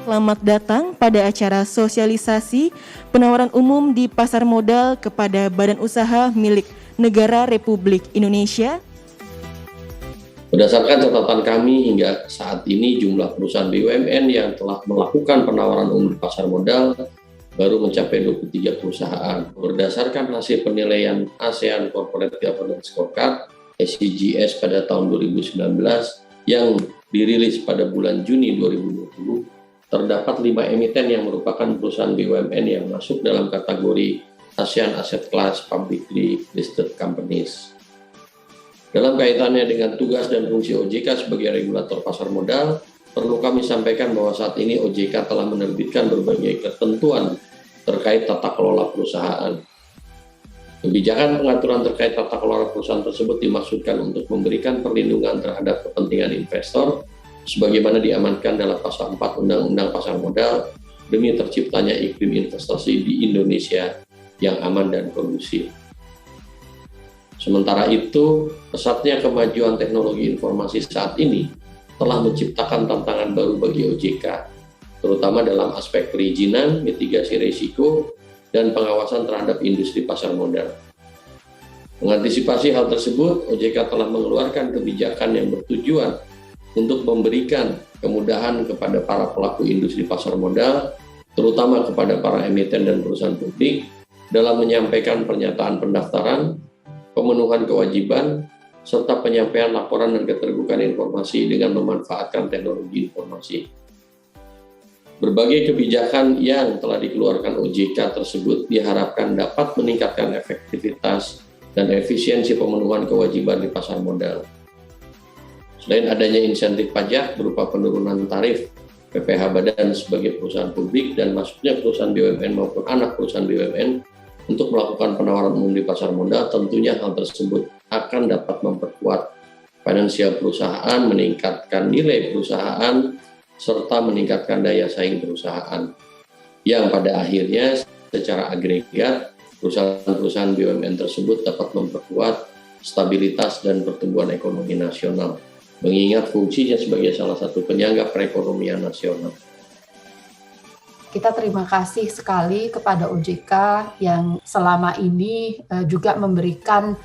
selamat datang pada acara sosialisasi penawaran umum di pasar modal kepada badan usaha milik Negara Republik Indonesia. Berdasarkan catatan kami hingga saat ini jumlah perusahaan BUMN yang telah melakukan penawaran umum di pasar modal baru mencapai 23 perusahaan. Berdasarkan hasil penilaian ASEAN Corporate Governance Scorecard (SCGS) pada tahun 2019 yang dirilis pada bulan Juni 2020, terdapat 5 emiten yang merupakan perusahaan BUMN yang masuk dalam kategori ASEAN Asset Class Publicly Listed Companies. Dalam kaitannya dengan tugas dan fungsi OJK sebagai regulator pasar modal, perlu kami sampaikan bahwa saat ini OJK telah menerbitkan berbagai ketentuan terkait tata kelola perusahaan. Kebijakan pengaturan terkait tata kelola perusahaan tersebut dimaksudkan untuk memberikan perlindungan terhadap kepentingan investor sebagaimana diamankan dalam pasal 4 Undang-Undang Pasar Modal demi terciptanya iklim investasi di Indonesia yang aman dan kondusif. Sementara itu, pesatnya kemajuan teknologi informasi saat ini telah menciptakan tantangan baru bagi OJK, terutama dalam aspek perizinan, mitigasi risiko, dan pengawasan terhadap industri pasar modal. Mengantisipasi hal tersebut, OJK telah mengeluarkan kebijakan yang bertujuan untuk memberikan kemudahan kepada para pelaku industri pasar modal, terutama kepada para emiten dan perusahaan publik, dalam menyampaikan pernyataan pendaftaran, pemenuhan kewajiban, serta penyampaian laporan dan keterbukaan informasi dengan memanfaatkan teknologi informasi. Berbagai kebijakan yang telah dikeluarkan OJK tersebut diharapkan dapat meningkatkan efektivitas dan efisiensi pemenuhan kewajiban di pasar modal. Selain adanya insentif pajak berupa penurunan tarif PPh badan sebagai perusahaan publik dan masuknya perusahaan BUMN maupun anak perusahaan BUMN untuk melakukan penawaran umum di pasar modal, tentunya hal tersebut akan dapat memperkuat finansial perusahaan, meningkatkan nilai perusahaan, serta meningkatkan daya saing perusahaan, yang pada akhirnya secara agregat perusahaan-perusahaan BUMN tersebut dapat memperkuat stabilitas dan pertumbuhan ekonomi nasional, mengingat fungsinya sebagai salah satu penyangga perekonomian nasional. Kita terima kasih sekali kepada OJK yang selama ini juga memberikan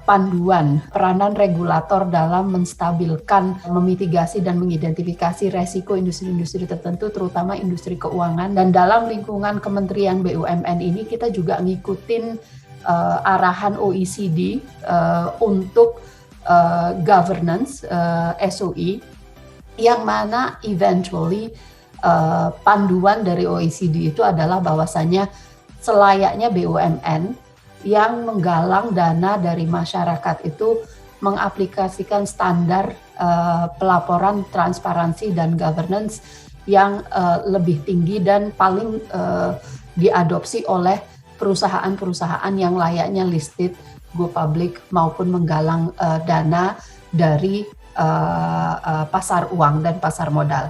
panduan peranan regulator dalam menstabilkan, memitigasi dan mengidentifikasi resiko industri-industri tertentu, terutama industri keuangan. Dan dalam lingkungan Kementerian BUMN ini kita juga ngikutin arahan OECD untuk governance SOE, yang mana eventually panduan dari OECD itu adalah bahwasannya selayaknya BUMN yang menggalang dana dari masyarakat itu mengaplikasikan standar pelaporan transparansi dan governance yang lebih tinggi dan paling diadopsi oleh perusahaan-perusahaan yang layaknya listed, go public maupun menggalang dana dari pasar uang dan pasar modal.